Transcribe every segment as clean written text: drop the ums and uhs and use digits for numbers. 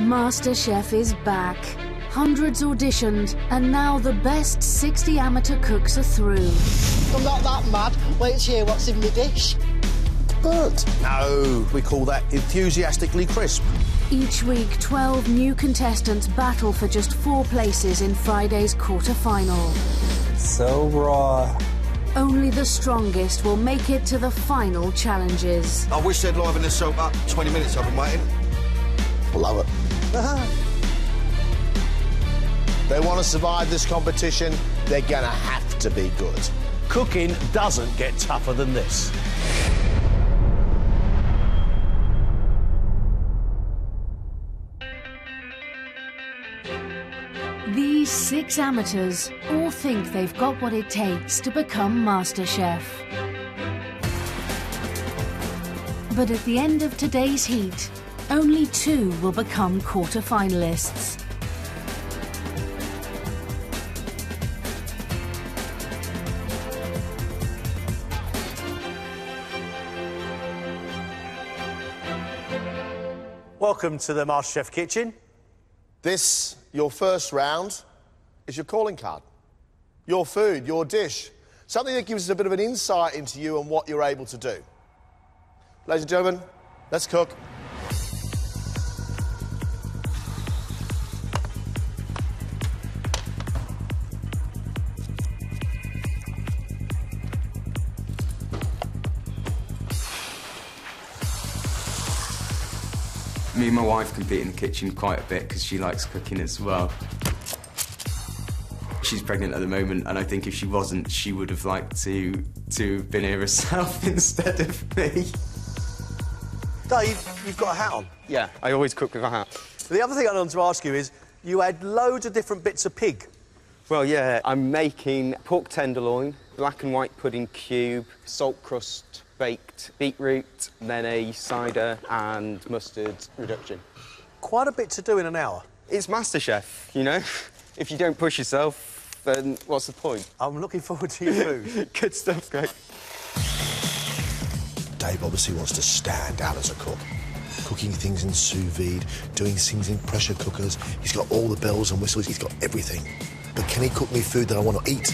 MasterChef is back. Hundreds auditioned, and now the best 60 amateur cooks are through. I'm not that mad. Wait to hear what's in the dish. Good. No, we call that enthusiastically crisp. Each week, 12 new contestants battle for just 4 places in Friday's quarter-final. So raw. Only the strongest will make it to the final challenges. I wish they'd liven this soap up. 20 minutes I've been waiting. Love it. They want to survive this competition, they're gonna have to be good. Cooking doesn't get tougher than this. These 6 amateurs all think they've got what it takes to become MasterChef. But at the end of today's heat, only 2 will become quarter-finalists. Welcome to the MasterChef kitchen. This, your first round, is your calling card. Your food, your dish. Something that gives us a bit of an insight into you and what you're able to do. Ladies and gentlemen, let's cook. Me and my wife compete in the kitchen quite a bit because she likes cooking as well. She's pregnant at the moment, and I think if she wasn't, she would have liked to have been here herself instead of me. Dave, you've got a hat on. Yeah, I always cook with a hat. The other thing I want to ask you is, you had loads of different bits of pig. Well, yeah, I'm making pork tenderloin, black and white pudding cube, salt crust baked beetroot, then a cider and mustard reduction. Quite a bit to do in an hour. It's MasterChef, you know? If you don't push yourself, then what's the point? I'm looking forward to your food. Good stuff, great. Dave obviously wants to stand out as a cook. Cooking things in sous vide, doing things in pressure cookers. He's got all the bells and whistles, he's got everything. But can he cook me food that I want to eat?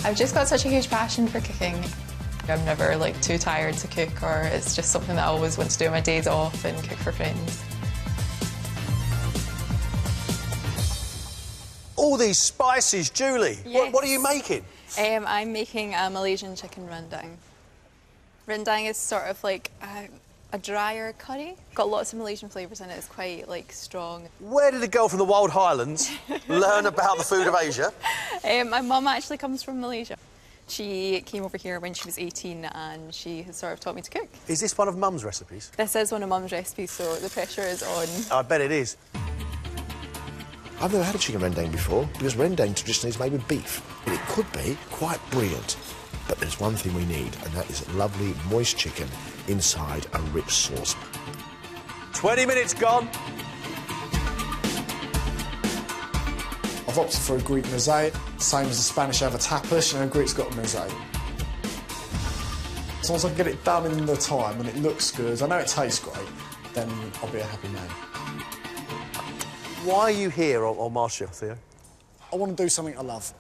I've just got such a huge passion for cooking. I'm never, like, too tired to cook, or it's just something that I always want to do on my days off and cook for friends. All these spices, Julie. Yes. What are you making? I'm making a Malaysian chicken rendang. Rendang is sort of like a drier curry. Got lots of Malaysian flavours in it. It's quite, like, strong. Where did a girl from the Wild Highlands learn about the food of Asia? My mum actually comes from Malaysia. She came over here when she was 18 and she has sort of taught me to cook. Is this one of Mum's recipes? This is one of Mum's recipes, so the pressure is on. I bet it is. I've never had a chicken rendang before, because rendang traditionally is made with beef. But it could be quite brilliant. But there's one thing we need, and that is lovely, moist chicken inside a rich sauce. 20 minutes gone. I've opted for a Greek mosaic, same as the Spanish have a tapas, you know, Greek's got a mosaic. As long as I can get it done in the time and it looks good, I know it tastes great, then I'll be a happy man. Why are you here on MasterChef, Theo? I want to do something I love.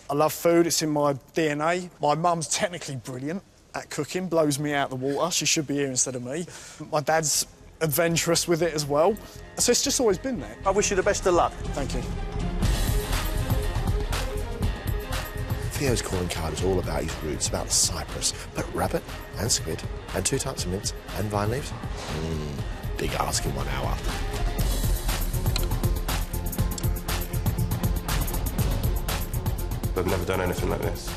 I love food, it's in my DNA. My mum's technically brilliant at cooking, blows me out the water. She should be here instead of me. My dad's adventurous with it as well. So it's just always been there. I wish you the best of luck. Thank you. Theo's calling card is all about his roots, about Cyprus, but rabbit and squid and 2 types of mince and vine leaves. Big ask in 1 hour. I've never done anything like this.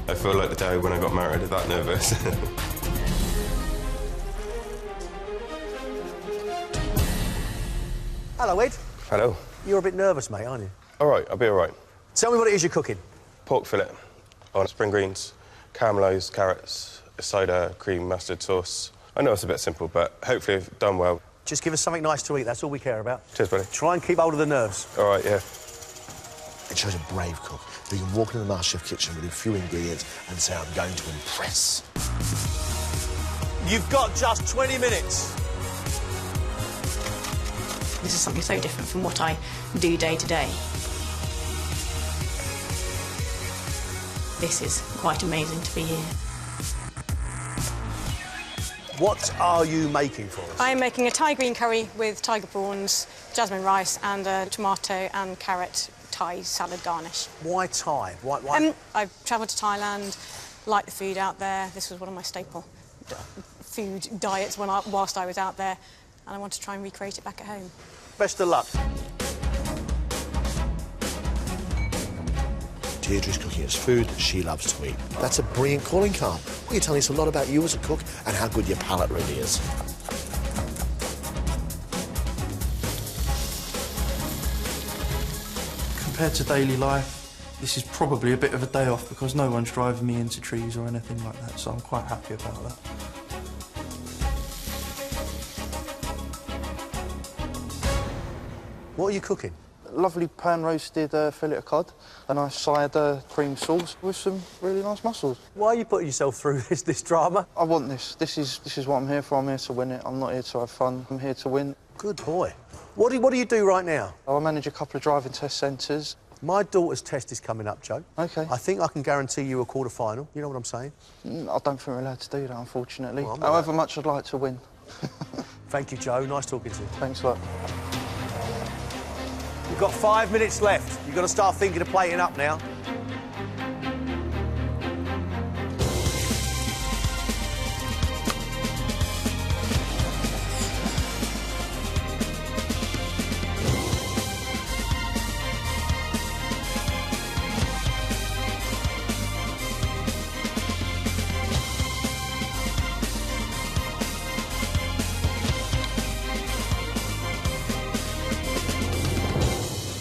I feel like the day when I got married, I'm that nervous. Hello, Ed. Hello. You're a bit nervous, mate, aren't you? All right, I'll be all right. Tell me what it is you're cooking. Pork fillet on spring greens, caramelised carrots, cider, cream, mustard sauce. I know it's a bit simple, but hopefully I've done well. Just give us something nice to eat, that's all we care about. Cheers, buddy. Try and keep hold of the nerves. All right, yeah. It shows a brave cook who can walk into the MasterChef kitchen with a few ingredients and say, I'm going to impress. You've got just 20 minutes. This is something so different from what I do day to day. This is quite amazing to be here. What are you making for us? I'm making a Thai green curry with tiger prawns, jasmine rice and a tomato and carrot Thai salad garnish. Why Thai? Why? I've travelled to Thailand, like the food out there. This was one of my staple food diets whilst I was out there, and I want to try and recreate it back at home. Best of luck. Deirdre's cooking us food that she loves to eat. That's a brilliant calling card. You're telling us a lot about you as a cook and how good your palate really is. Compared to daily life, this is probably a bit of a day off because no one's driving me into trees or anything like that, so I'm quite happy about that. What are you cooking? Lovely pan-roasted fillet of cod, a nice side cream sauce with some really nice mussels. Why are you putting yourself through this drama? I want this. This is what I'm here for. I'm here to win it. I'm not here to have fun. I'm here to win. Good boy. What do you do right now? I manage a couple of driving test centres. My daughter's test is coming up, Joe. OK. I think I can guarantee you a quarter-final. You know what I'm saying? I don't think we're allowed to do that, unfortunately. Well, however much I'd like to win. Thank you, Joe. Nice talking to you. Thanks a lot. You've got 5 minutes left. You've got to start thinking of plating up now.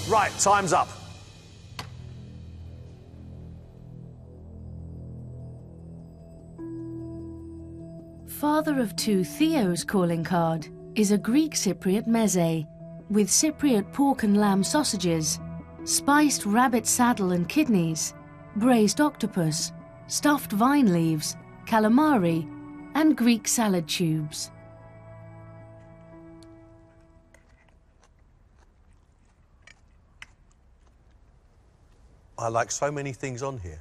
Right, time's up. Father of two Theo's calling card is a Greek Cypriot meze with Cypriot pork and lamb sausages, spiced rabbit saddle and kidneys, braised octopus, stuffed vine leaves, calamari, and Greek salad tubes. I like so many things on here.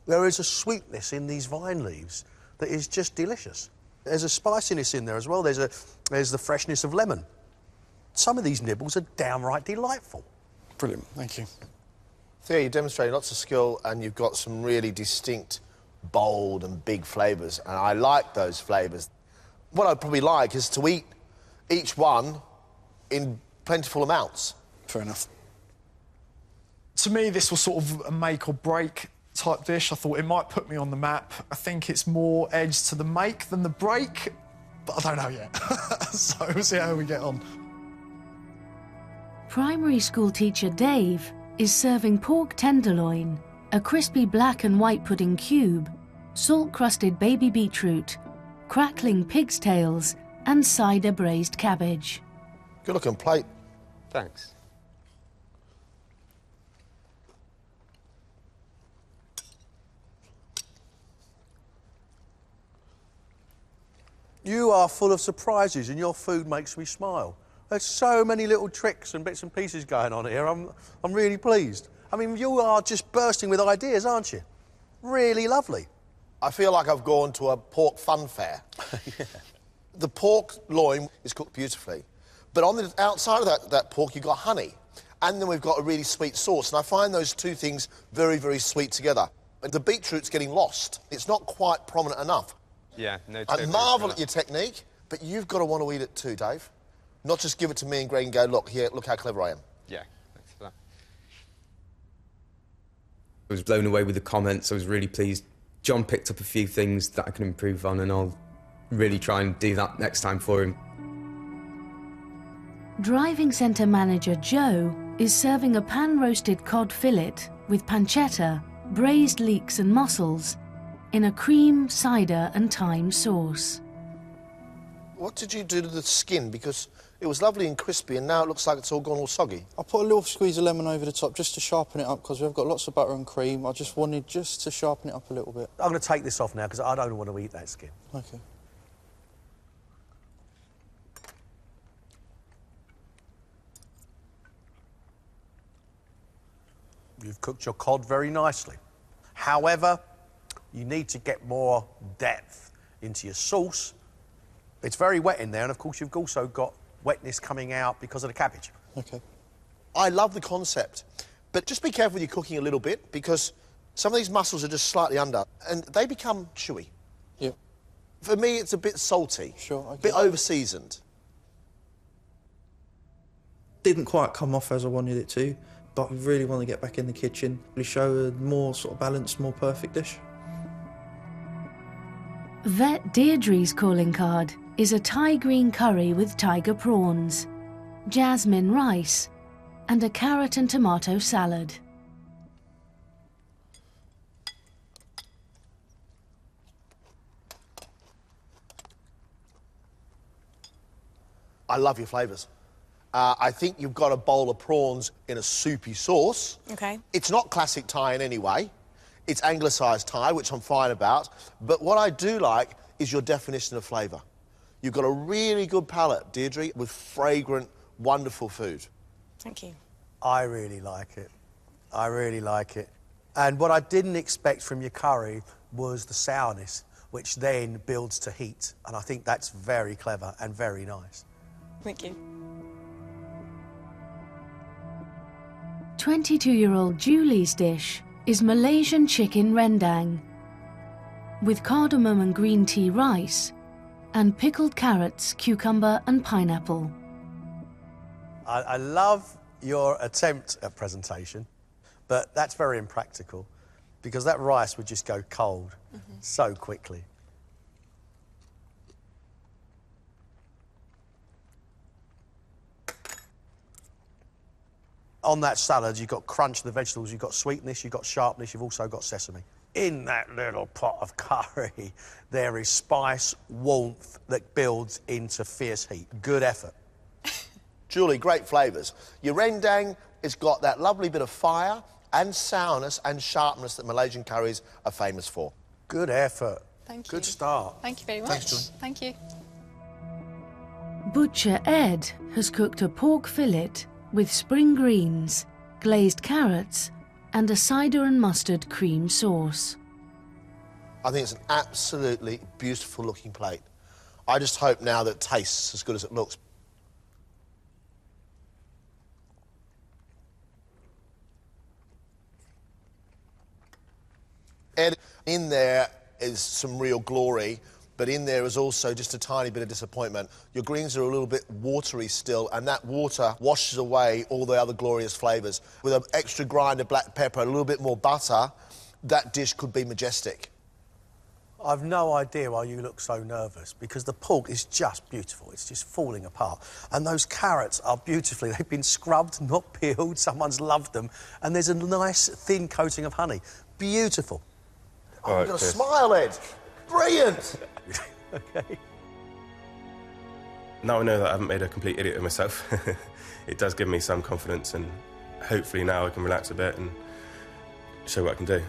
There is a sweetness in these vine leaves that is just delicious. There's a spiciness in there as well. There's the freshness of lemon. Some of these nibbles are downright delightful. Brilliant, thank you. Theo, you're demonstrating lots of skill and you've got some really distinct, bold and big flavours, and I like those flavours. What I'd probably like is to eat each one in plentiful amounts. Fair enough. To me, this was sort of a make or break type dish. I thought it might put me on the map. I think it's more edge to the make than the break, but I don't know yet. So we'll see how we get on. Primary school teacher Dave is serving pork tenderloin, a crispy black and white pudding cube, salt-crusted baby beetroot, crackling pig's tails, and cider braised cabbage. Good looking plate. Thanks. You are full of surprises and your food makes me smile. There's so many little tricks and bits and pieces going on here. I'm really pleased. I mean, you are just bursting with ideas, aren't you? Really lovely. I feel like I've gone to a pork fun fair. Yeah. The pork loin is cooked beautifully, but on the outside of that pork, you've got honey, and then we've got a really sweet sauce, and I find those two things very, very sweet together. And the beetroot's getting lost. It's not quite prominent enough. Yeah, no. I marvel at your technique, but you've got to want to eat it too, Dave. Not just give it to me and Greg and go, look, here, look how clever I am. Yeah, thanks for that. I was blown away with the comments. I was really pleased. John picked up a few things that I can improve on, and I'll really try and do that next time for him. Driving centre manager Joe is serving a pan-roasted cod fillet with pancetta, braised leeks and mussels in a cream, cider and thyme sauce. What did you do to the skin? Because it was lovely and crispy, and now it looks like it's all gone all soggy. I put a little squeeze of lemon over the top just to sharpen it up because we've got lots of butter and cream. I just wanted to sharpen it up a little bit. I'm going to take this off now because I don't want to eat that skin. OK. You've cooked your cod very nicely. However, you need to get more depth into your sauce. It's very wet in there, and of course you've also got wetness coming out because of the cabbage. OK. I love the concept, but just be careful when you're cooking a little bit, because some of these mussels are just slightly under, and they become chewy. Yeah. For me, it's a bit salty. Sure, I a get bit that. over-seasoned. Didn't quite come off as I wanted it to, but I really want to get back in the kitchen, really show a more sort of balanced, more perfect dish. Vet Deirdre's calling card is a Thai green curry with tiger prawns, jasmine rice, and a carrot and tomato salad. I love your flavours. I think you've got a bowl of prawns in a soupy sauce. OK. It's not classic Thai in any way. It's anglicised Thai, which I'm fine about. But what I do like is your definition of flavour. You've got a really good palate, Deirdre, with fragrant, wonderful food. Thank you. I really like it. I really like it. And what I didn't expect from your curry was the sourness, which then builds to heat. And I think that's very clever and very nice. Thank you. 22-year-old Julie's dish is Malaysian chicken rendang with cardamom and green tea rice and pickled carrots, cucumber and pineapple. I love your attempt at presentation, but that's very impractical because that rice would just go cold so quickly. On that salad, you've got crunch of the vegetables, you've got sweetness, you've got sharpness, you've also got sesame. In that little pot of curry, there is spice, warmth that builds into fierce heat. Good effort. Julie, great flavours. Your rendang has got that lovely bit of fire and sourness and sharpness that Malaysian curries are famous for. Good effort. Thank you. Good start. Thank you very much. Thanks, Julie. Thank you. Butcher Ed has cooked a pork fillet with spring greens, glazed carrots and a cider and mustard cream sauce. I think it's an absolutely beautiful looking plate. I just hope now that it tastes as good as it looks. Ed, in there is some real glory, but in there is also just a tiny bit of disappointment. Your greens are a little bit watery still, and that water washes away all the other glorious flavours. With an extra grind of black pepper, a little bit more butter, that dish could be majestic. I've no idea why you look so nervous, because the pork is just beautiful. It's just falling apart. And those carrots are beautifully. They've been scrubbed, not peeled. Someone's loved them. And there's a nice thin coating of honey. Beautiful. Oh, you've got a smile, Ed. Brilliant. OK. Now I know that I haven't made a complete idiot of myself, it does give me some confidence, and hopefully now I can relax a bit and show what I can do.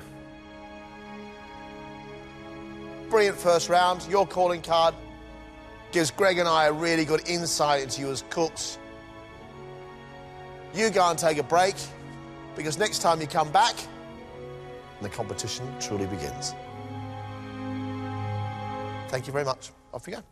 Brilliant first round. Your calling card gives Greg and I a really good insight into you as cooks. You go and take a break, because next time you come back, the competition truly begins. Thank you very much. Off you go.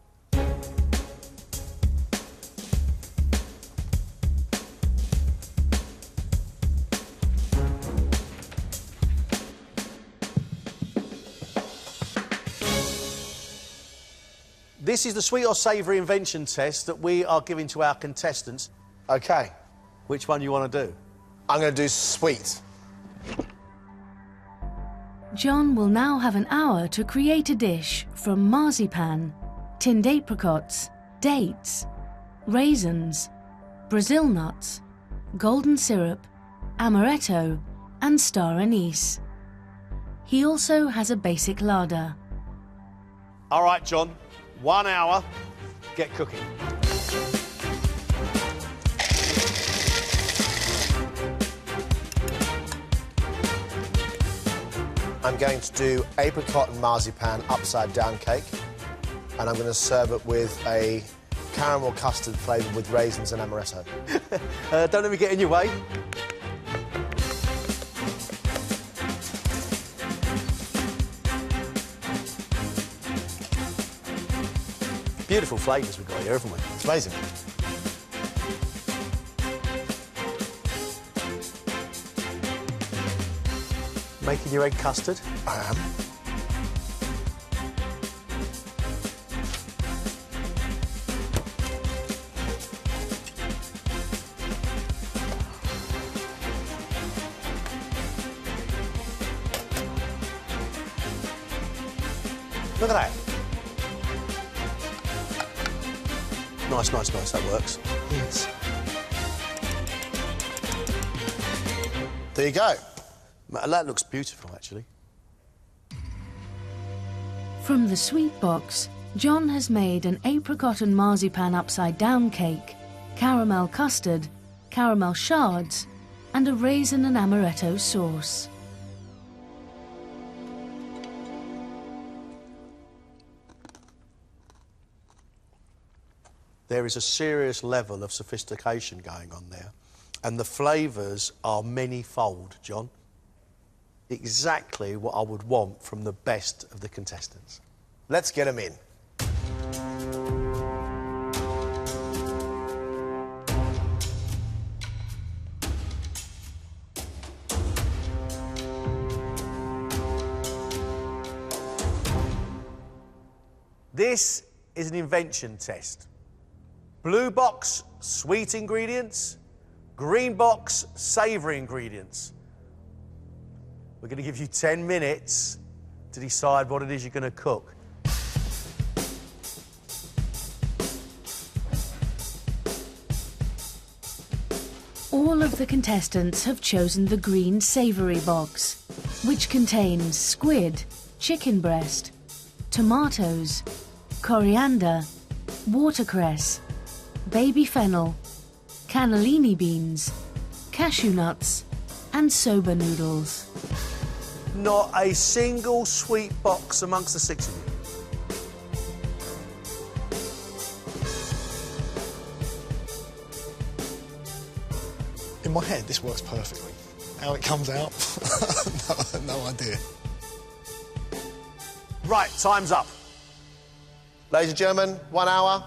This is the sweet or savoury invention test that we are giving to our contestants. OK. Which one do you want to do? I'm going to do sweet. John will now have an hour to create a dish from marzipan, tinned apricots, dates, raisins, Brazil nuts, golden syrup, amaretto and star anise. He also has a basic larder. All right, John. 1 hour. Get cooking. I'm going to do apricot and marzipan upside down cake, and I'm going to serve it with a caramel custard flavoured with raisins and amaretto. Don't let me get in your way. Beautiful flavours we've got here, haven't we? It's amazing. Making your egg custard. I am. Look at that. Nice, nice, nice. That works. Yes. There you go. That looks beautiful, actually. From the sweet box, John has made an apricot and marzipan upside-down cake, caramel custard, caramel shards, and a raisin and amaretto sauce. There is a serious level of sophistication going on there, and the flavours are many-fold, John. Exactly what I would want from the best of the contestants. Let's get them in. This is an invention test. Blue box, sweet ingredients. Green box, savoury ingredients. We're going to give you 10 minutes to decide what it is you're going to cook. All of the contestants have chosen the green savoury box, which contains squid, chicken breast, tomatoes, coriander, watercress, baby fennel, cannellini beans, cashew nuts, and soba noodles. Not a single sweet box amongst the 6 of you. In my head, this works perfectly. How it comes out, no idea. Right, time's up. Ladies and gentlemen, 1 hour.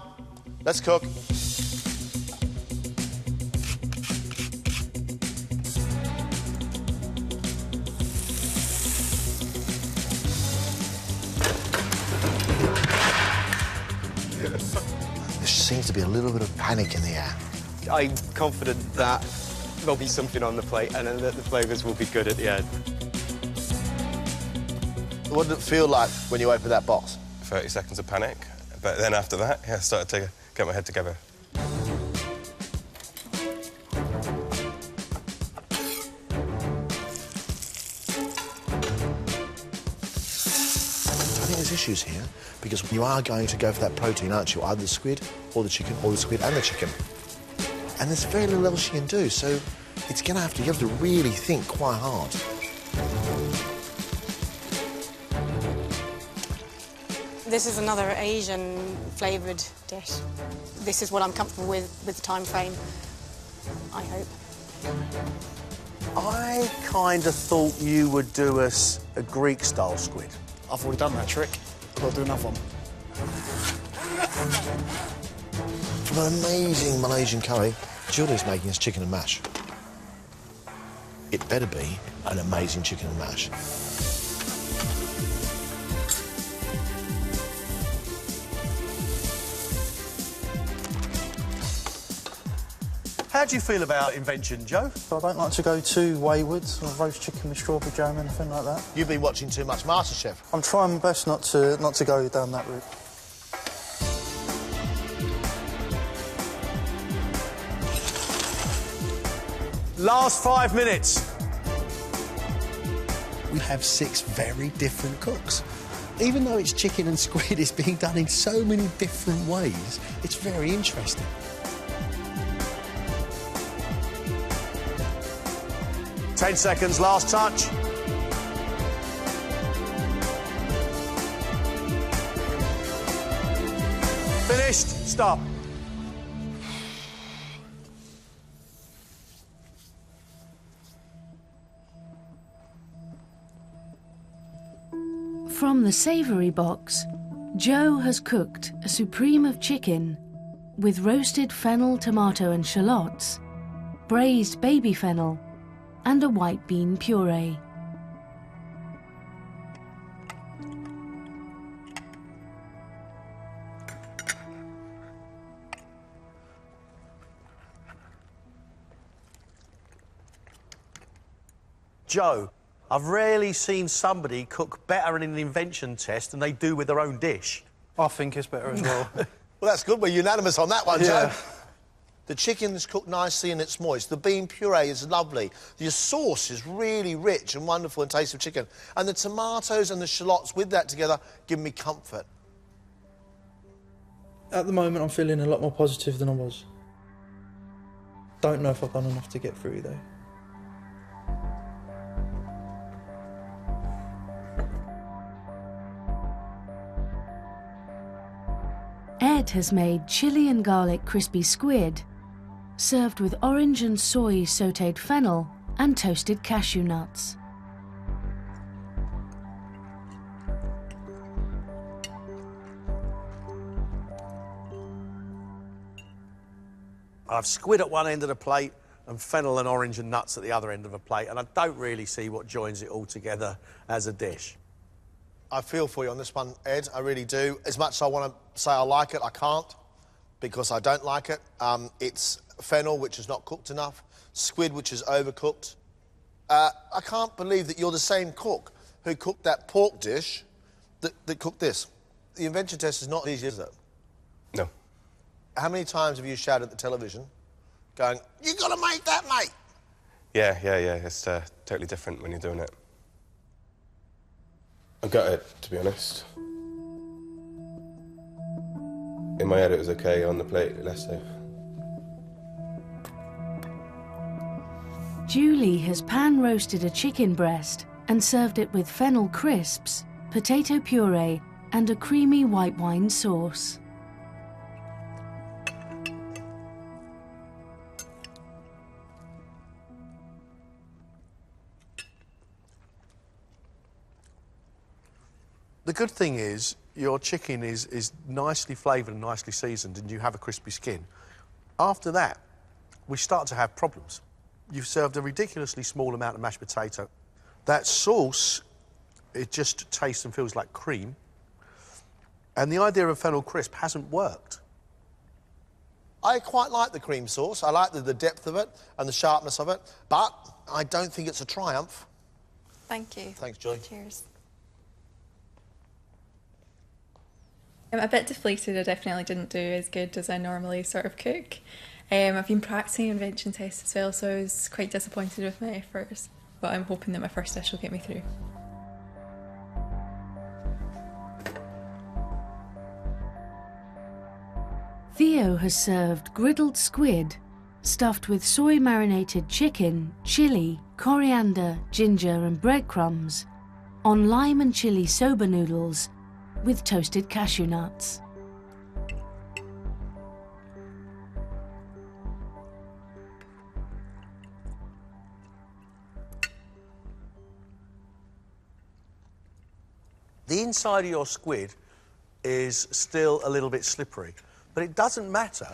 Let's cook. There seems to be a little bit of panic in the air. I'm confident that there'll be something on the plate and that the flavours will be good at the end. What did it feel like when you opened that box? 30 seconds of panic, but then after that, yeah, I started to get my head together. I think there's issues here because you are going to go for that protein, aren't you? Either the squid or the chicken, or the squid and the chicken. And there's very little else you can do, so it's going to have to, you have to really think quite hard. This is another Asian flavoured dish. This is what I'm comfortable with the time frame, I hope. I kind of thought you would do us a Greek-style squid. I've already done that trick. I've got to do another one. From an amazing Malaysian curry, Julie's making us chicken and mash. It better be an amazing chicken and mash. How do you feel about invention, Joe? I don't like to go too wayward, or roast chicken with strawberry jam, anything like that. You've been watching too much MasterChef. I'm trying my best not to go down that route. Last 5 minutes. We have 6 very different cooks. Even though it's chicken and squid, it's being done in so many different ways. It's very interesting. Ten seconds, last touch. Finished, stop. From the savoury box, Joe has cooked a supreme of chicken with roasted fennel, tomato and shallots, braised baby fennel, and a white bean puree. Joe, I've rarely seen somebody cook better in an invention test than they do with their own dish. I think it's better as well. Well, that's good. We're unanimous on that one, Yeah. Joe. The chicken's cooked nicely and it's moist. The bean puree is lovely. Your sauce is really rich and wonderful in taste of chicken. And the tomatoes and the shallots with that together give me comfort. At the moment, I'm feeling a lot more positive than I was. Don't know if I've done enough to get through, though. Ed has made chili and garlic crispy squid, served with orange and soy sautéed fennel and toasted cashew nuts. I've squid at one end of the plate and fennel and orange and nuts at the other end of the plate, and I don't really see what joins it all together as a dish. I feel for you on this one, Ed, I really do. As much as I want to say I like it, I can't, because I don't like it. It's fennel, which is not cooked enough, squid, which is overcooked. I can't believe that you're the same cook who cooked that pork dish that cooked this. The invention test is not easy, is it? No. How many times have you shouted at the television, going, "You got to make that, mate"? Yeah. It's totally different when you're doing it. I got it, to be honest. In my head, it was okay. On the plate, less so. Julie has pan-roasted a chicken breast and served it with fennel crisps, potato puree, and a creamy white wine sauce. The good thing is your chicken is nicely flavoured and nicely seasoned, and you have a crispy skin. After that, we start to have problems. You've served a ridiculously small amount of mashed potato. That sauce, it just tastes and feels like cream. And the idea of fennel crisp hasn't worked. I quite like the cream sauce. I like the depth of it and the sharpness of it, but I don't think it's a triumph. Thank you. Thanks, Julie. Cheers. I'm a bit deflated. I definitely didn't do as good as I normally sort of cook. I've been practicing invention tests as well, so I was quite disappointed with my efforts, but I'm hoping that my first dish will get me through. Theo has served griddled squid, stuffed with soy-marinated chicken, chili, coriander, ginger and breadcrumbs, on lime and chili soba noodles with toasted cashew nuts. The inside of your squid is still a little bit slippery, but it doesn't matter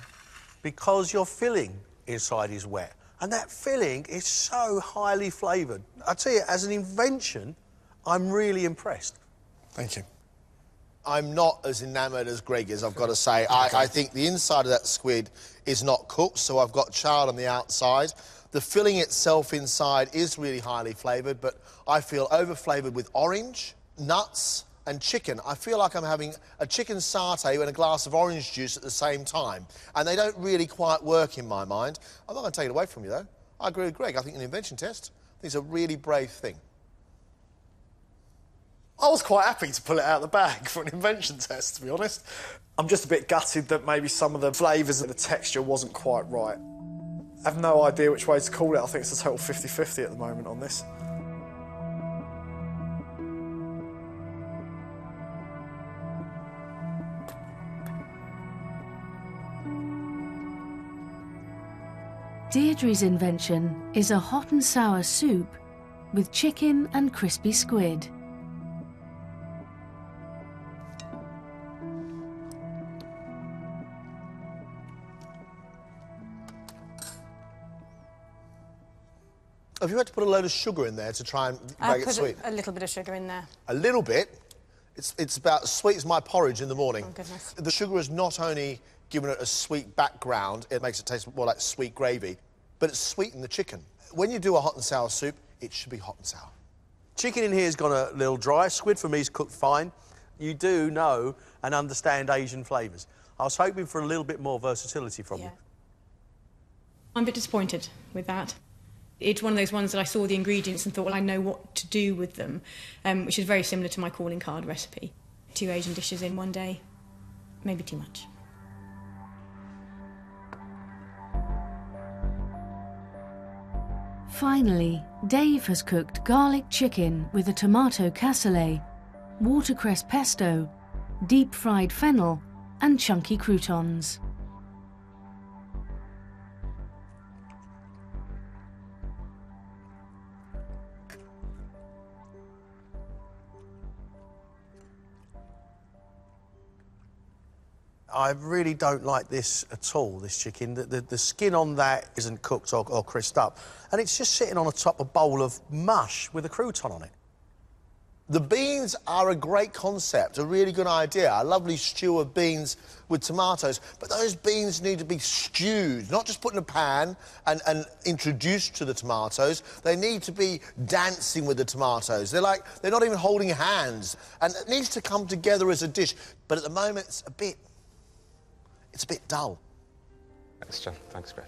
because your filling inside is wet, and that filling is so highly flavoured. I tell you, as an invention, I'm really impressed. Thank you. I'm not as enamoured as Greg is, I've got to say. I think the inside of that squid is not cooked, so I've got charred on the outside. The filling itself inside is really highly flavoured, but I feel over-flavoured with orange, nuts and chicken. I feel like I'm having a chicken satay and a glass of orange juice at the same time, and they don't really quite work in my mind. I'm not going to take it away from you, though. I agree with Greg. I think an invention test is a really brave thing. I was quite happy to pull it out of the bag for an invention test, to be honest. I'm just a bit gutted that maybe some of the flavours and the texture wasn't quite right. I have no idea which way to call it. I think it's a total 50-50 at the moment on this. Deirdre's invention is a hot and sour soup with chicken and crispy squid. Have you had to put a load of sugar in there to try and make it sweet? A little bit of sugar in there. A little bit? It's about as sweet as my porridge in the morning. Oh, goodness. The sugar has not only given it a sweet background, it makes it taste more like sweet gravy, but it's sweetened the chicken. When you do a hot and sour soup, it should be hot and sour. Chicken in here has gone a little dry. Squid for me is cooked fine. You do know and understand Asian flavours. I was hoping for a little bit more versatility from you. I'm a bit disappointed with that. It's one of those ones that I saw the ingredients and thought, well, I know what to do with them, which is very similar to my calling card recipe. 2 Asian dishes in one day, maybe too much. Finally, Dave has cooked garlic chicken with a tomato cassoulet, watercress pesto, deep-fried fennel and chunky croutons. I really don't like this at all, this chicken. The skin on that isn't cooked or crisped up, and it's just sitting on the top of a bowl of mush with a crouton on it. The beans are a great concept, a really good idea. A lovely stew of beans with tomatoes, but those beans need to be stewed, not just put in a pan and introduced to the tomatoes. They need to be dancing with the tomatoes. They're not even holding hands, and it needs to come together as a dish. But at the moment, it's a bit dull. Thanks, John. Thanks, Greg.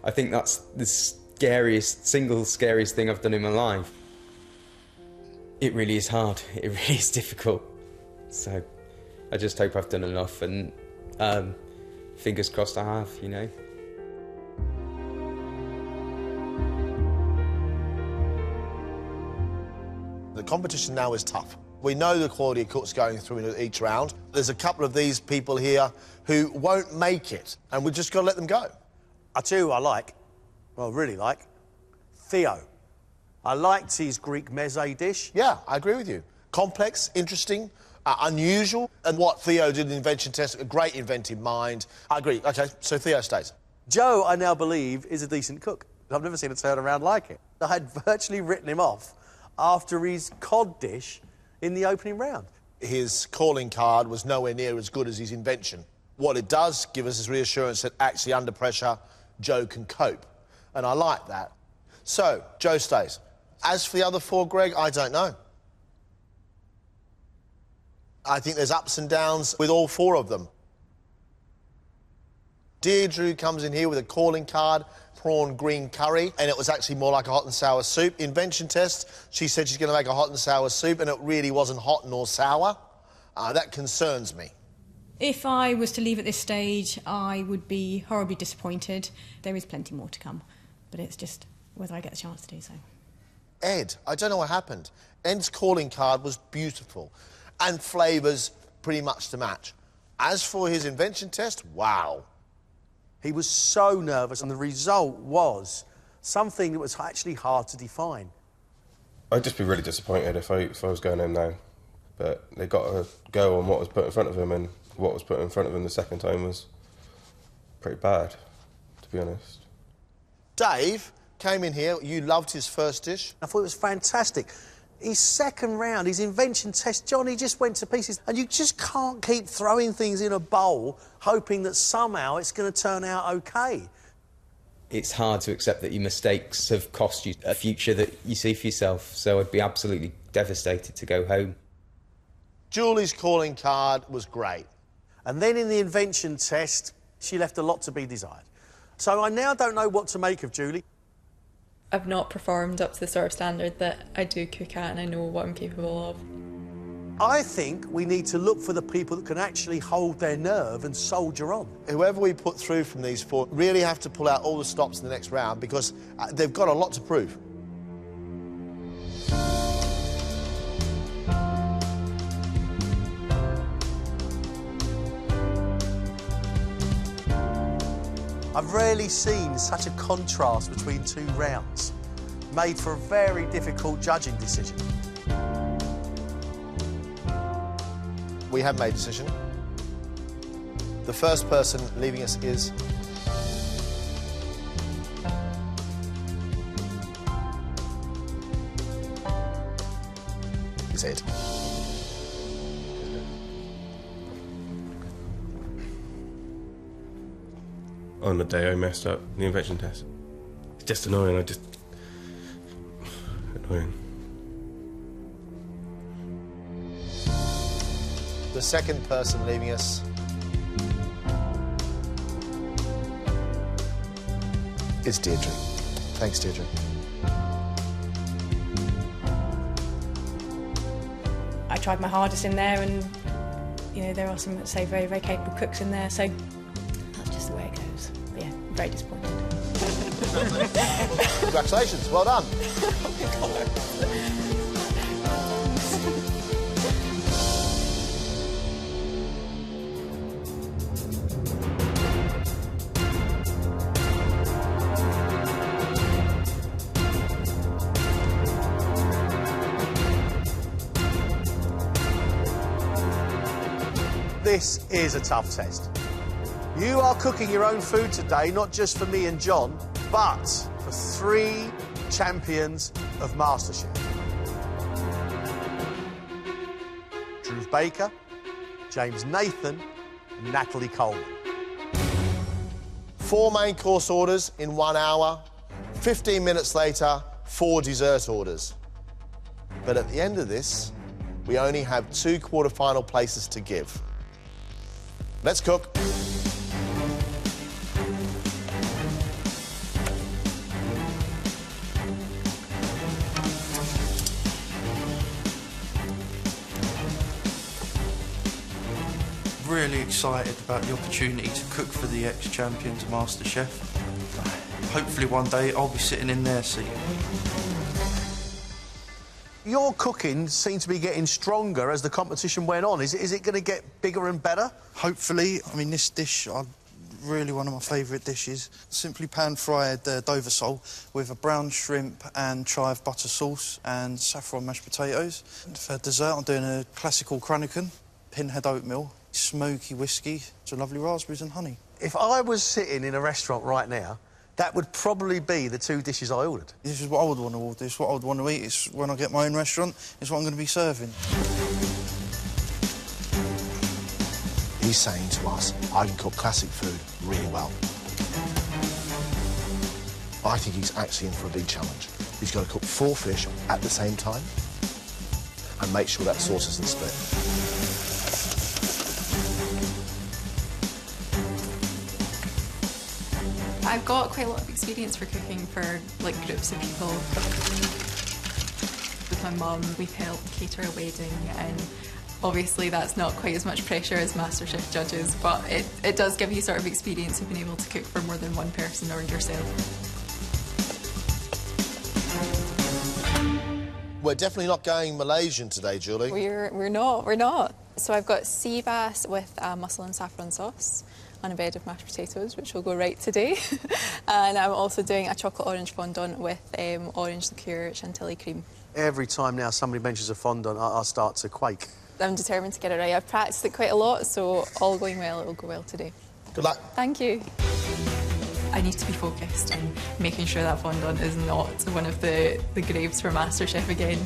I think that's the single scariest thing I've done in my life. It really is hard. It really is difficult. So I just hope I've done enough, and fingers crossed I have, you know. The competition now is tough. We know the quality of cooks going through in each round. There's a couple of these people here who won't make it, and we've just got to let them go. I tell you who I really like, Theo. I liked his Greek meze dish. Yeah, I agree with you. Complex, interesting, unusual, and what Theo did in the invention test, a great inventive mind. I agree. OK, so Theo stays. Joe, I now believe, is a decent cook. I've never seen a turnaround like it. I had virtually written him off after his cod dish in the opening round. His calling card was nowhere near as good as his invention. What it does give us is reassurance that actually under pressure, Joe can cope. And I like that. So, Joe stays. As for the other 4, Greg, I don't know. I think there's ups and downs with all 4 of them. Deirdre comes in here with a calling card, prawn green curry, and it was actually more like a hot and sour soup. Invention test, she said she's going to make a hot and sour soup, and it really wasn't hot nor sour. That concerns me. If I was to leave at this stage, I would be horribly disappointed. There is plenty more to come, but it's just whether I get the chance to do so. Ed, I don't know what happened. Ed's calling card was beautiful, and flavours pretty much to match. As for his invention test, wow. He was so nervous, and the result was something that was actually hard to define. I'd just be really disappointed if I was going in now. But they got to go on what was put in front of him, and what was put in front of him the second time was pretty bad, to be honest. Dave came in here, you loved his first dish. I thought it was fantastic. His second round, his invention test, Johnny just went to pieces. And you just can't keep throwing things in a bowl hoping that somehow it's going to turn out OK. It's hard to accept that your mistakes have cost you a future that you see for yourself, so I'd be absolutely devastated to go home. Julie's calling card was great. And then in the invention test, she left a lot to be desired. So I now don't know what to make of Julie. I've not performed up to the sort of standard that I do cook at, and I know what I'm capable of. I think we need to look for the people that can actually hold their nerve and soldier on. Whoever we put through from these 4 really have to pull out all the stops in the next round because they've got a lot to prove. I've rarely seen such a contrast between 2 rounds, made for a very difficult judging decision. We have made a decision. The first person leaving us is it. On the day I messed up the invention test. It's just annoying, annoying. The second person leaving us is Deirdre. Thanks, Deirdre. I tried my hardest in there, and you know there are some, say, very, very capable cooks in there, so that's just the way it goes. But yeah, I'm very disappointed. Congratulations, well done. This is a tough test. You are cooking your own food today, not just for me and John, but for 3 champions of MasterChef. Drew Baker, James Nathan, and Natalie Coleman. 4 main course orders in 1 hour. 15 minutes later, 4 dessert orders. But at the end of this, we only have 2 quarter-final places to give. Let's cook. Really excited about the opportunity to cook for the ex-champions of MasterChef. Hopefully one day I'll be sitting in their seat. Your cooking seemed to be getting stronger as the competition went on. Is it going to get bigger and better? Hopefully. I mean, this dish, really one of my favourite dishes. Simply pan-fried Dover sole with a brown shrimp and chive butter sauce and saffron mashed potatoes. And for dessert, I'm doing a classical Cranachan, pinhead oatmeal, smoky whiskey, some lovely raspberries and honey. If I was sitting in a restaurant right now, that would probably be the 2 dishes I ordered. This is what I would want to order. This is what I would want to eat. It's when I get my own restaurant. It's what I'm going to be serving. He's saying to us, I can cook classic food really well. I think he's actually in for a big challenge. He's got to cook 4 fish at the same time and make sure that sauce isn't split. I've got quite a lot of experience for cooking for like groups of people. With my mum, we've helped cater a wedding, and obviously that's not quite as much pressure as MasterChef judges, but it does give you sort of experience of being able to cook for more than one person or yourself. We're definitely not going Malaysian today, Julie. We're not. So I've got sea bass with mussel and saffron sauce on a bed of mashed potatoes, which will go right today. And I'm also doing a chocolate orange fondant with orange liqueur chantilly cream. Every time now somebody mentions a fondant, I start to quake. I'm determined to get it right. I've practiced it quite a lot, so all going well, it will go well today. Good luck. Thank you. I need to be focused on making sure that fondant is not one of the graves for MasterChef again.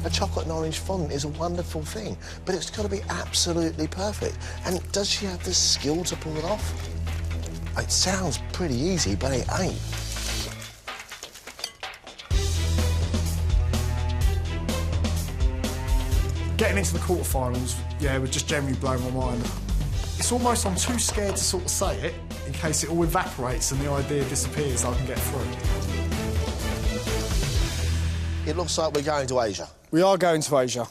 A chocolate and orange fondant is a wonderful thing, but it's got to be absolutely perfect. And does she have the skill to pull it off? It sounds pretty easy, but it ain't. Getting into the quarterfinals, yeah, would just generally blow my mind. It's almost I'm too scared to sort of say it in case it all evaporates and the idea disappears. I can get through. It looks like we're going to Asia. We are going to Asia.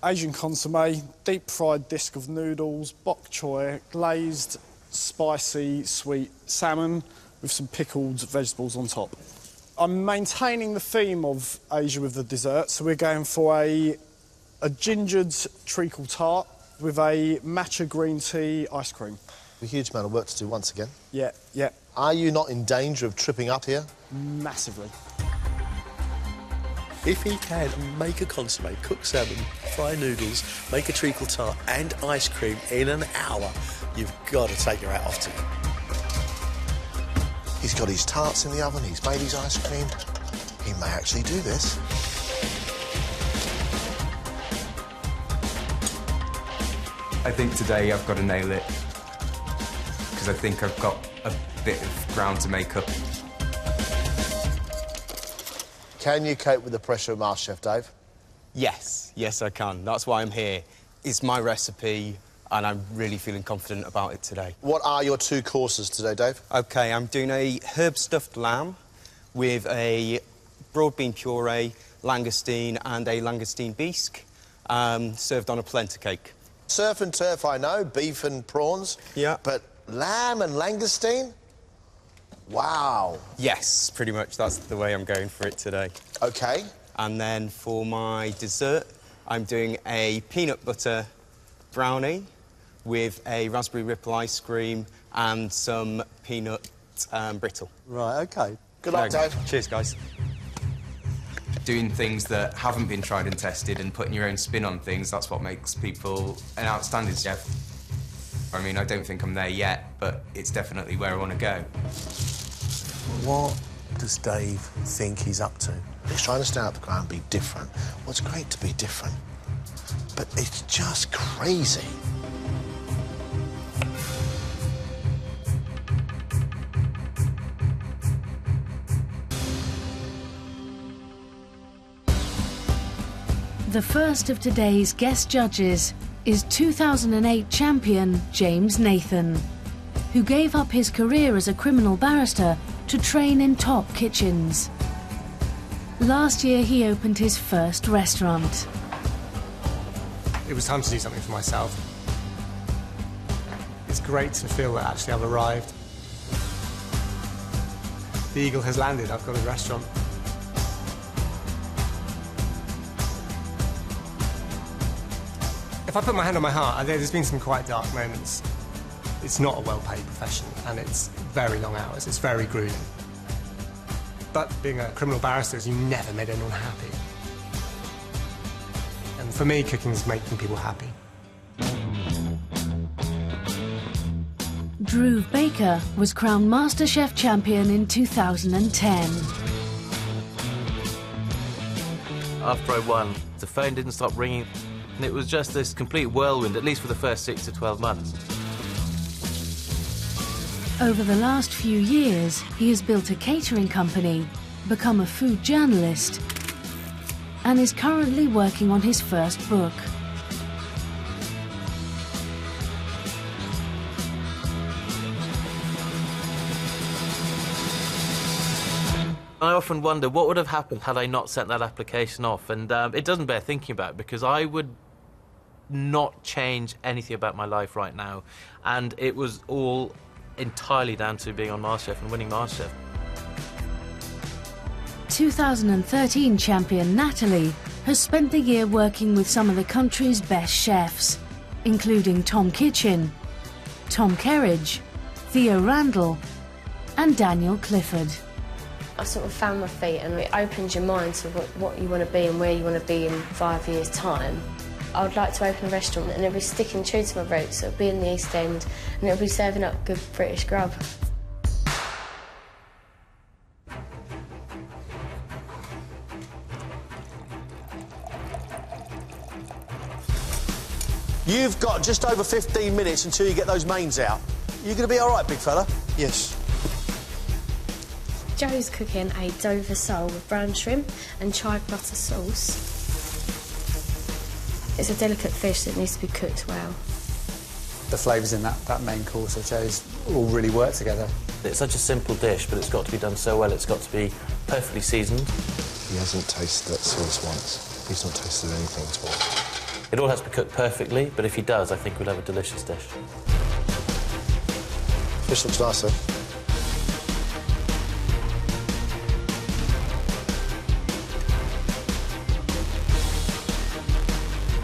Asian consommé, deep-fried disc of noodles, bok choy, glazed, spicy, sweet salmon with some pickled vegetables on top. I'm maintaining the theme of Asia with the dessert, so we're going for a gingered treacle tart with a matcha green tea ice cream. A huge amount of work to do once again. Yeah. Are you not in danger of tripping up here? Massively. If he can make a consommé, cook salmon, fry noodles, make a treacle tart and ice cream in an hour, you've got to take your hat off to him. He's got his tarts in the oven, he's made his ice cream. He may actually do this. I think today I've got to nail it, because I think I've got a bit of ground to make up. Can you cope with the pressure of MasterChef, Dave? Yes, I can. That's why I'm here. It's my recipe, and I'm really feeling confident about it today. What are your 2 courses today, Dave? OK, I'm doing a herb-stuffed lamb with a broad bean puree, langoustine and a langoustine bisque, served on a polenta cake. Surf and turf, I know, beef and prawns. Yeah. But lamb and langoustine? Wow. Yes, pretty much. That's the way I'm going for it today. OK. And then for my dessert, I'm doing a peanut butter brownie with a raspberry ripple ice cream and some peanut brittle. Right, OK. Good luck, Dave. Cheers, guys. Doing things that haven't been tried and tested and putting your own spin on things, that's what makes people an outstanding chef. I mean, I don't think I'm there yet, but it's definitely where I want to go. What does Dave think he's up to? He's trying to stand out the crowd and be different. Well, it's great to be different, but it's just crazy. The first of today's guest judges is 2008 champion James Nathan, who gave up his career as a criminal barrister to train in top kitchens. Last year he opened his first restaurant. It was time to do something for myself. It's great to feel that actually I've arrived. The eagle has landed, I've got a restaurant. If I put my hand on my heart, there's been some quite dark moments. It's not a well-paid profession, and it's very long hours, it's very grueling. But being a criminal barrister is you never made anyone happy. And for me, cooking is making people happy. Drew Baker was crowned MasterChef champion in 2010. After I won, the phone didn't stop ringing, and it was just this complete whirlwind, at least for the first 6 to 12 months. Over the last few years, he has built a catering company, become a food journalist, and is currently working on his first book. I often wonder what would have happened had I not sent that application off, and it doesn't bear thinking about, because I would not change anything about my life right now, and it was all entirely down to being on MasterChef and winning MasterChef. 2013 champion Natalie has spent the year working with some of the country's best chefs, including Tom Kitchen, Tom Kerridge, Theo Randall and Daniel Clifford. I sort of found my feet, and it opens your mind to what you want to be and where you want to be in 5 years' time. I would like to open a restaurant and it'll be sticking true to my roots. It'll be in the East End and it'll be serving up good British grub. You've got just over 15 minutes until you get those mains out. You going to be all right, big fella? Yes. Joe's cooking a Dover sole with brown shrimp and chive butter sauce. It's a delicate fish that needs to be cooked well. The flavours in that main course of Joe's all really work together. It's such a simple dish, but it's got to be done so well. It's got to be perfectly seasoned. He hasn't tasted that sauce once. He's not tasted anything at all. It all has to be cooked perfectly, but if he does, I think we'll have a delicious dish. Fish looks nice, though.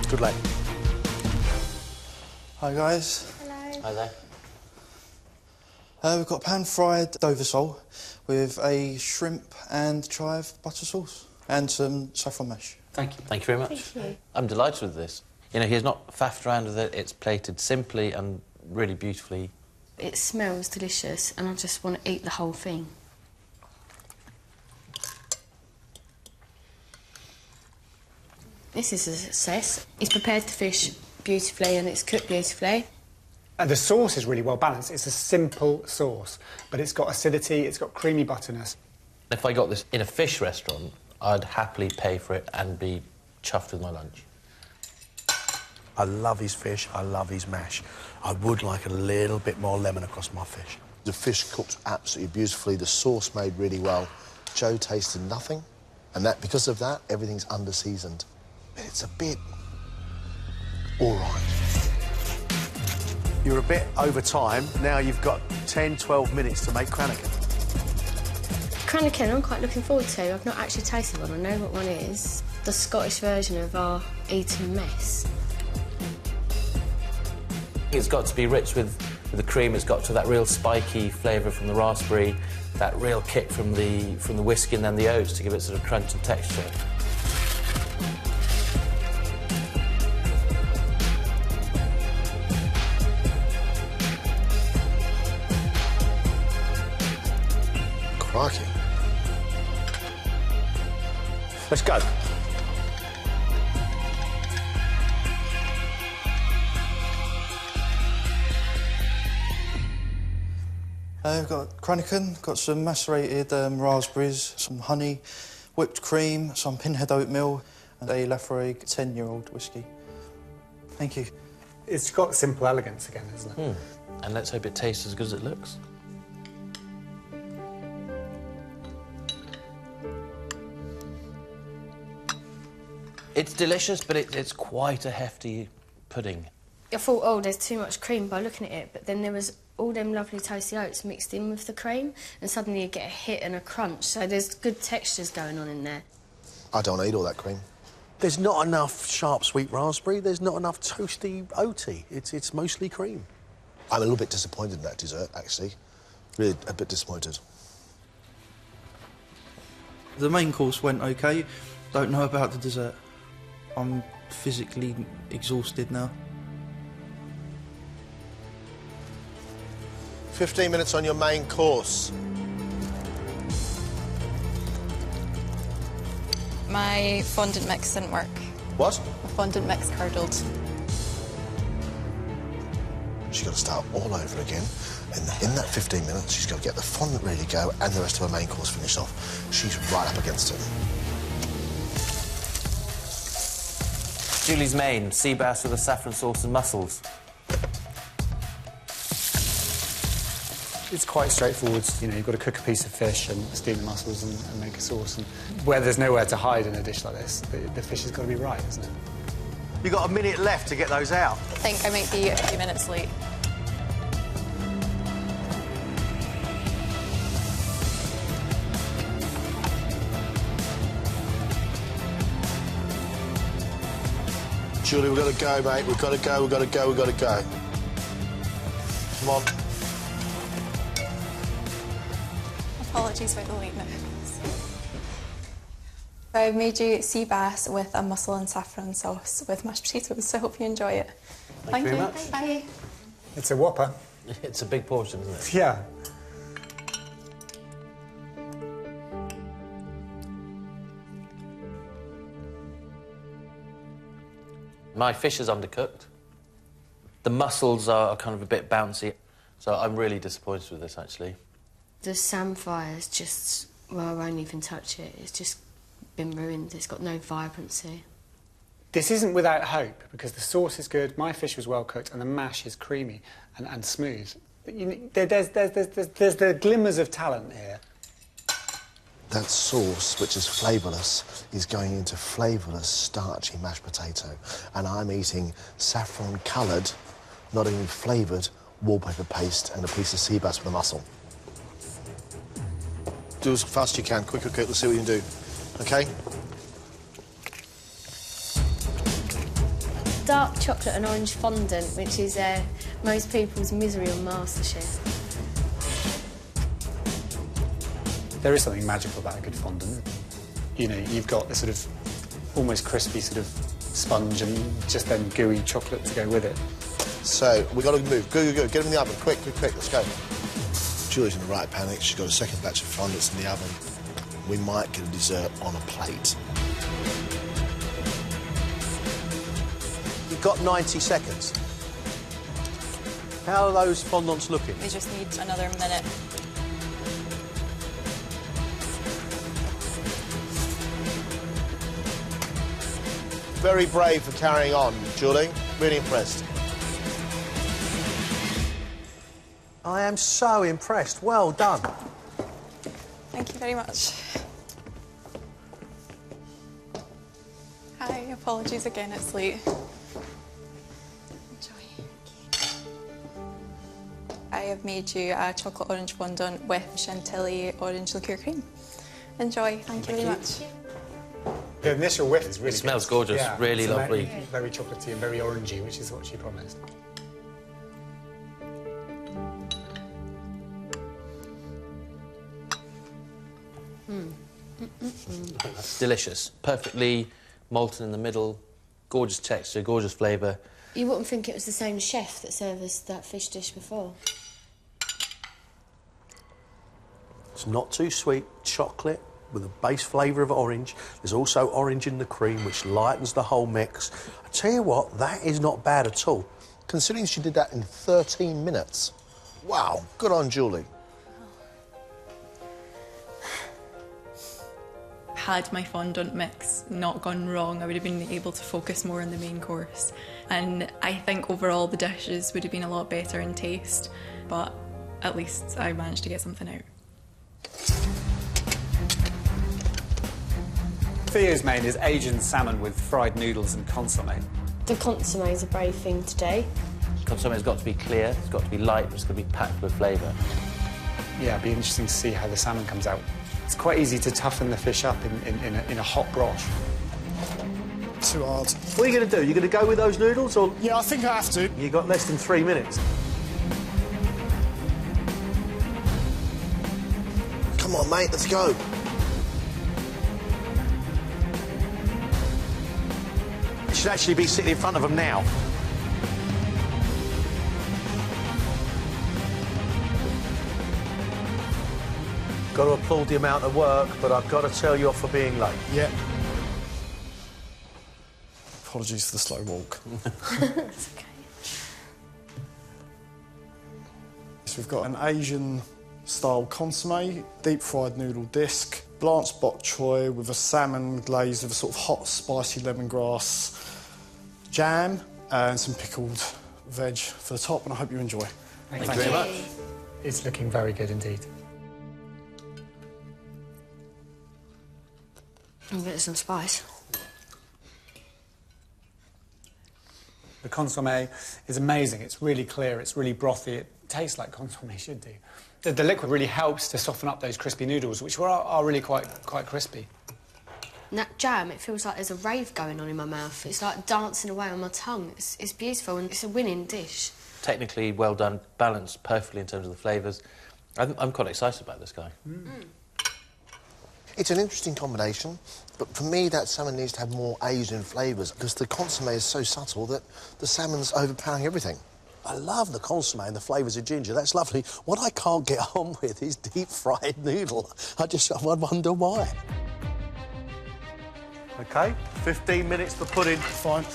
Good lad. Hi guys. Hello. Hi there. We've got pan-fried Dover sole with a shrimp and chive butter sauce and some saffron mash. Thank you. Thank you very much. Thank you. I'm delighted with this. You know, he's not faffed around with it. It's plated simply and really beautifully. It smells delicious and I just want to eat the whole thing. This is a success. He's prepared the fish beautifully and it's cooked beautifully. And the sauce is really well balanced. It's a simple sauce, but it's got acidity, it's got creamy butterness. If I got this in a fish restaurant, I'd happily pay for it and be chuffed with my lunch. I love his fish, I love his mash. I would like a little bit more lemon across my fish. The fish cooked absolutely beautifully, the sauce made really well. Joe tasted nothing, and that because of that, everything's under-seasoned. It's a bit all right. You're a bit over time. Now you've got 10, 12 minutes to make Cranachan. Cranachan I'm quite looking forward to. I've not actually tasted one, I know what one is. The Scottish version of our Eton mess. It's got to be rich with the cream. It's got to have that real spiky flavour from the raspberry, that real kick from the whiskey and then the oats to give it sort of crunch and texture. Crikey. Let's go. We've got Cranachan, got some macerated raspberries, some honey, whipped cream, some pinhead oatmeal, and a Laphroaig 10-year-old whiskey. Thank you. It's got simple elegance again, isn't it? And let's hope it tastes as good as it looks. It's delicious, but it's quite a hefty pudding. I thought, oh, there's too much cream by looking at it, but then there was all them lovely toasty oats mixed in with the cream, and suddenly you get a hit and a crunch, so there's good textures going on in there. I don't eat all that cream. There's not enough sharp, sweet raspberry. There's not enough toasty oaty. It's mostly cream. I'm a little bit disappointed in that dessert, actually. Really a bit disappointed. The main course went OK. Don't know about the dessert. I'm physically exhausted now. 15 minutes on your main course. My fondant mix didn't work. What? My fondant mix curdled. She's got to start all over again. And in that 15 minutes, she's got to get the fondant ready to go and the rest of her main course finished off. She's right up against it. Julie's main, sea bass with a saffron sauce and mussels. It's quite straightforward. You know, you've got to cook a piece of fish and steam the mussels and make a sauce. And where there's nowhere to hide in a dish like this, the fish has got to be right, isn't it? You've got a minute left to get those out. I think I might be a few minutes late. Julie, we've got to go, mate. We've got to go, we've got to go, we've got to go. Come on. Apologies for the lateness. So I've made you sea bass with a mussel and saffron sauce with mashed potatoes, so I hope you enjoy it. Thank you very much. Bye. It's a whopper. It's a big portion, isn't it? Yeah. My fish is undercooked. The mussels are kind of a bit bouncy, so I'm really disappointed with this, actually. The samphire is just, well, I won't even touch it. It's just been ruined. It's got no vibrancy. This isn't without hope, because the sauce is good, my fish was well cooked, and the mash is creamy and smooth. But you know, there's the glimmers of talent here. That sauce, which is flavourless, is going into flavourless, starchy mashed potato. And I'm eating saffron-coloured, not even flavoured, wallpaper paste and a piece of sea bass with a mussel. Do as fast as you can. Quick, let's see what you can do. OK? Dark chocolate and orange fondant, which is most people's misery on MasterChef. There is something magical about a good fondant. You know, you've got this sort of almost crispy sort of sponge and just then gooey chocolate to go with it. So, we've got to move. Go. Get them in the oven. Quick, let's go. Julie's in the right panic. She's got a second batch of fondants in the oven. We might get a dessert on a plate. You've got 90 seconds. How are those fondants looking? They just need another minute. Very brave for carrying on, Julie. Really impressed. I am so impressed. Well done. Thank you very much. Hi, apologies again, it's late. Enjoy. I have made you a chocolate orange fondant with chantilly orange liqueur cream. Enjoy, thank you very much. The initial whiff is really It smells good. gorgeous, really it's lovely. Very chocolatey and very orangey, which is what she promised. It's delicious. Perfectly malted in the middle, gorgeous texture, gorgeous flavour. You wouldn't think it was the same chef that served us that fish dish before. It's not too sweet, chocolate with a base flavour of orange. There's also orange in the cream, which lightens the whole mix. I tell you what, that is not bad at all. Considering she did that in 13 minutes. Wow, good on Julie. Had my fondant mix not gone wrong, I would have been able to focus more on the main course. And I think overall the dishes would have been a lot better in taste, but at least I managed to get something out. Theo's made is Asian salmon with fried noodles and consommé. The consommé is a brave thing today. Consommé's got to be clear, it's got to be light, but it's got to be packed with flavour. Yeah, it'd be interesting to see how the salmon comes out. It's quite easy to toughen the fish up in a hot broth. Too hard. What are you going to do? You going to go with those noodles, or...? Yeah, I think I have to. You've got less than 3 minutes. Come on, mate, let's go. You should actually be sitting in front of them now. Got to applaud the amount of work, but I've got to tell you off for being late. Yeah. Apologies for the slow walk. It's okay. So we've got an Asian-style consommé, deep-fried noodle disc, blanched bok choy with a salmon glaze with a sort of hot, spicy lemongrass jam, and some pickled veg for the top, and I hope you enjoy. Thank you very much. It's looking very good indeed. I'll get some spice. The consommé is amazing. It's really clear, it's really brothy. It tastes like consommé should do. The liquid really helps to soften up those crispy noodles, which are really quite crispy. And that jam, it feels like there's a rave going on in my mouth. It's like dancing away on my tongue. It's beautiful and it's a winning dish. Technically well done, balanced perfectly in terms of the flavours. I'm quite excited about this guy. It's an interesting combination, but for me that salmon needs to have more Asian flavours because the consommé is so subtle that the salmon's overpowering everything. I love the consommé and the flavours of ginger. That's lovely. What I can't get on with is deep-fried noodle. I wonder why. OK, 15 minutes for pudding. Fine.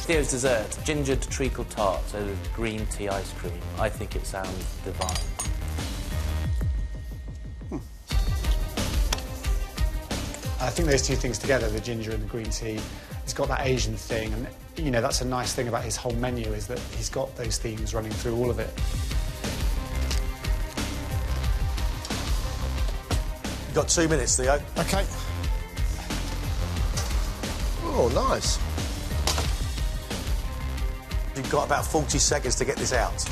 Theo's dessert, gingered treacle tart over green tea ice cream. I think it sounds divine. I think those two things together, the ginger and the green tea, it's got that Asian thing, and, you know, that's a nice thing about his whole menu, is that he's got those themes running through all of it. You've got 2 minutes, Theo. OK. Oh, nice. You've got about 40 seconds to get this out.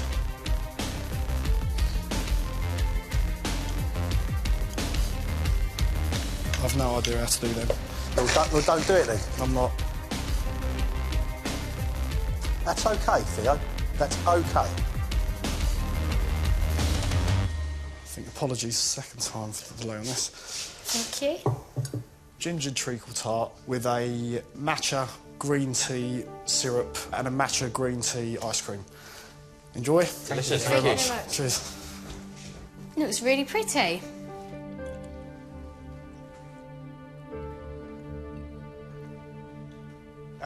I've no idea how to do them. Well, don't do it then. I'm not. That's OK, Theo. That's OK. I think apologies second time for the delay on this. Thank you. Ginger treacle tart with a matcha green tea syrup and a matcha green tea ice cream. Enjoy. Delicious. Thank you very Thank you. much. Cheers. It looks really pretty.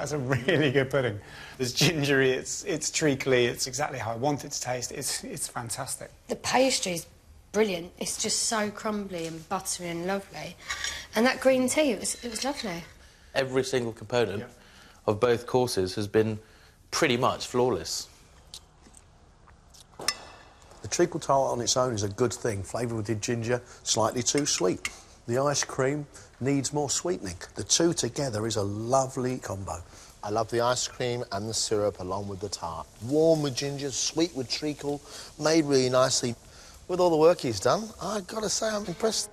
That's a really good pudding. It's gingery, it's treacly, it's exactly how I want it to taste. It's fantastic. The pastry's brilliant. It's just so crumbly and buttery and lovely. And that green tea, it was lovely. Every single component of both courses has been pretty much flawless. The treacle tart on its own is a good thing, flavoured with ginger, slightly too sweet. The ice cream needs more sweetening. The two together is a lovely combo. I love the ice cream and the syrup along with the tart. Warm with ginger, sweet with treacle, made really nicely. With all the work he's done, I've got to say I'm impressed.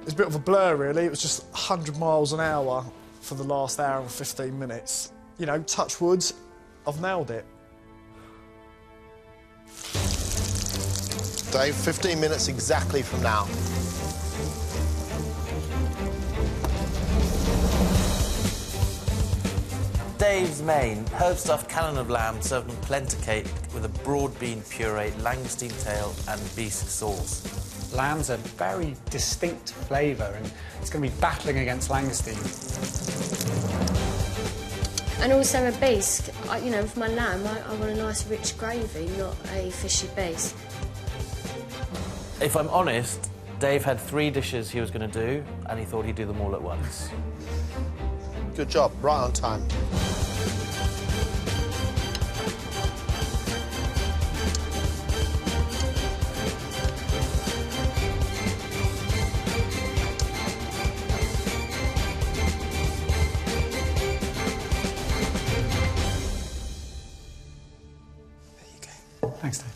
It's a bit of a blur, really. It was just 100 miles an hour for the last hour and 15 minutes. You know, touch wood, I've nailed it. Dave, 15 minutes exactly from now. Dave's main, herb-stuffed cannon of lamb served on polenta cake with a broad bean puree, langoustine tail and bisque sauce. Lamb's a very distinct flavour and it's going to be battling against langoustine. And also a bisque. You know, with my lamb, I want a nice rich gravy, not a fishy bisque. If I'm honest, Dave had 3 dishes he was going to do, and he thought he'd do them all at once. Good job, right on time. Thanks, Dave.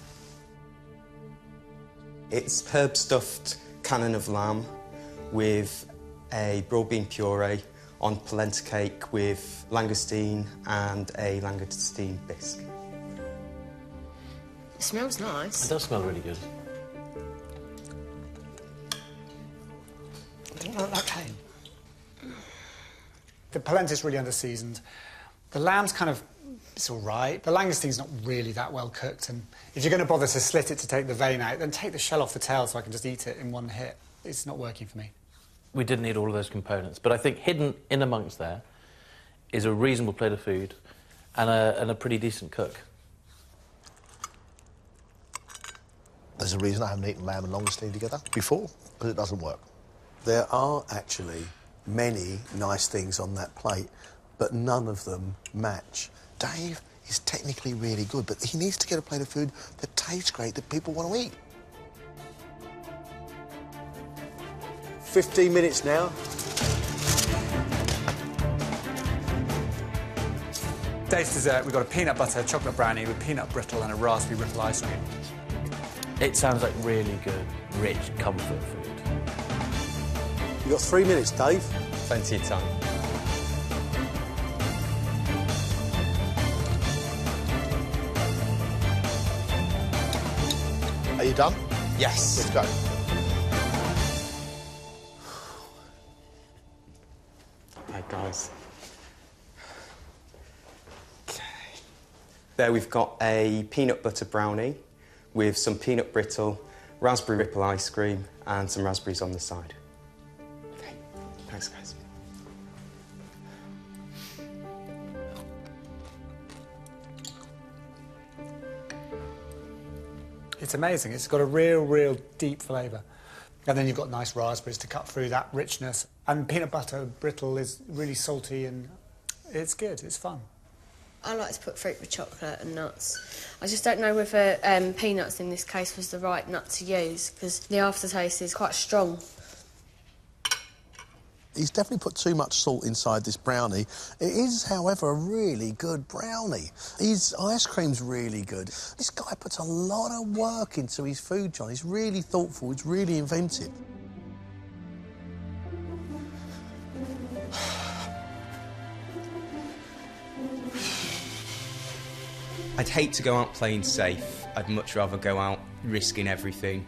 It's herb-stuffed cannon of lamb with a broad bean puree on polenta cake with langoustine and a langoustine bisque. It smells nice. It does smell really good. I don't like that cane. The polenta's really under-seasoned. The lamb's kind of, it's all right. The langoustine's not really that well cooked, and if you're going to bother to slit it to take the vein out, then take the shell off the tail so I can just eat it in one hit. It's not working for me. We didn't need all of those components, but I think hidden in amongst there is a reasonable plate of food and a pretty decent cook. There's a reason I haven't eaten lamb and langoustine together before, because it doesn't work. There are actually many nice things on that plate, but none of them match. Dave is technically really good, but he needs to get a plate of food that tastes great, that people want to eat. 15 minutes now. Dave's dessert, we've got a peanut butter chocolate brownie with peanut brittle and a raspberry ripple ice cream. It sounds like really good, rich comfort food. You've got 3 minutes, Dave. Plenty of time. Are you done? Yes. Let's go. Right, guys. Okay. There we've got a peanut butter brownie with some peanut brittle, raspberry ripple ice cream and some raspberries on the side. Okay, thanks guys. It's amazing. It's got a real deep flavour. And then you've got nice raspberries to cut through that richness. And peanut butter brittle is really salty and it's good, it's fun. I like to put fruit with chocolate and nuts. I just don't know whether peanuts in this case was the right nut to use, because the aftertaste is quite strong. He's definitely put too much salt inside this brownie. It is, however, a really good brownie. His ice cream's really good. This guy puts a lot of work into his food, John. He's really thoughtful, he's really inventive. I'd hate to go out playing safe. I'd much rather go out risking everything,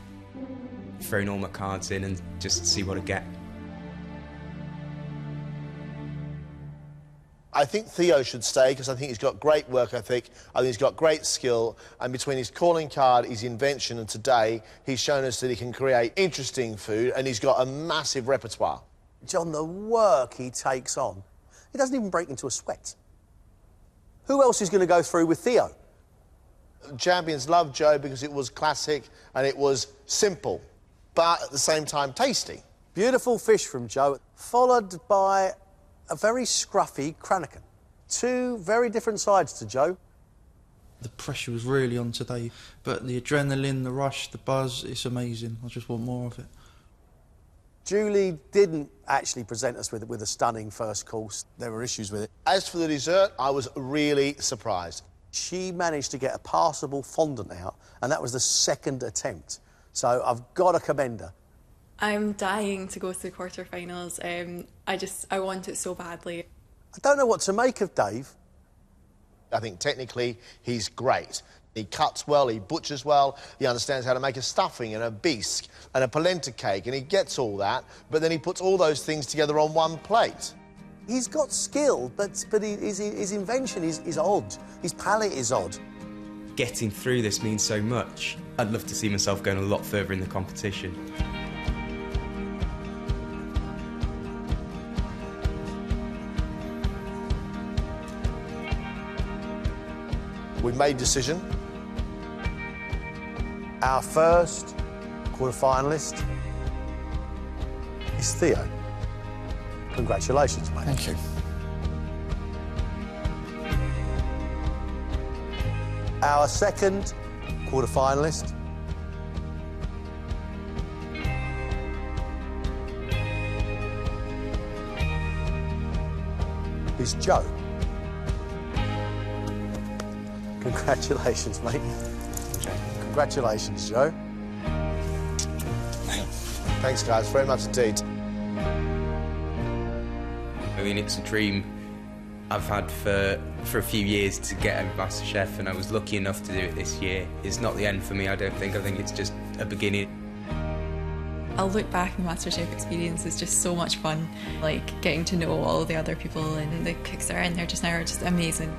throwing all my cards in and just see what I get. I think Theo should stay because I think he's got great work ethic, I think he's got great skill, and between his calling card, his invention, and today, he's shown us that he can create interesting food and he's got a massive repertoire. John, the work he takes on, It doesn't even break into a sweat. Who else is going to go through with Theo? Champions loved Joe because it was classic and it was simple, but at the same time tasty. Beautiful fish from Joe, followed by a very scruffy Cranachan. Two very different sides to Joe. The pressure was really on today, but the adrenaline, the rush, the buzz, it's amazing. I just want more of it. Julie didn't actually present us with a stunning first course. There were issues with it. As for the dessert, I was really surprised. She managed to get a passable fondant out, and that was the second attempt. So I've got to commend her. I'm dying to go to the quarterfinals. I want it so badly. I don't know what to make of Dave. I think technically he's great. He cuts well, he butchers well, he understands how to make a stuffing and a bisque and a polenta cake, and he gets all that, but then he puts all those things together on one plate. He's got skill, but his invention is odd. His palate is odd. Getting through this means so much. I'd love to see myself going a lot further in the competition. We've made a decision. Our first quarter-finalist is Theo. Congratulations, mate. Thank you. Our second quarter-finalist is Joe. Congratulations, mate. Congratulations, Joe. Thanks, guys, very much indeed. I mean, it's a dream I've had for a few years to get a MasterChef, and I was lucky enough to do it this year. It's not the end for me, I don't think. I think it's just a beginning. I'll look back on the MasterChef experience as just so much fun. Like, getting to know all the other people and the cooks that are in there just now are just amazing.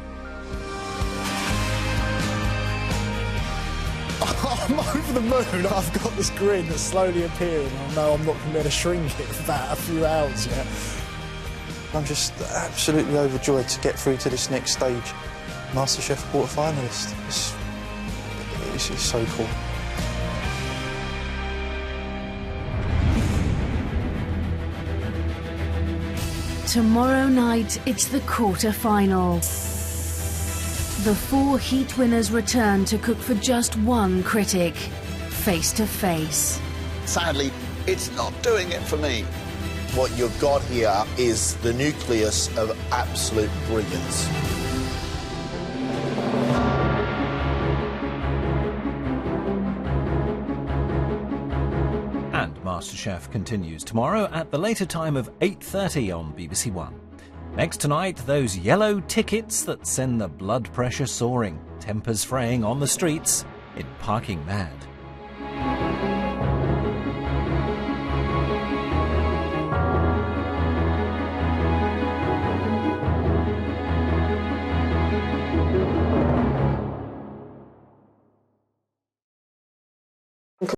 I'm over the moon. I've got this grin that's slowly appearing. I know I'm not going to be able to shrink it for about a few hours yet. I'm just absolutely overjoyed to get through to this next stage. MasterChef quarter-finalist. It's so cool. Tomorrow night, it's the quarter-final. The 4 heat winners return to cook for just one critic, face to face. Sadly, it's not doing it for me. What you've got here is the nucleus of absolute brilliance. And MasterChef continues tomorrow at the later time of 8:30 on BBC One. Next tonight, those yellow tickets that send the blood pressure soaring, tempers fraying on the streets in Parking Mad.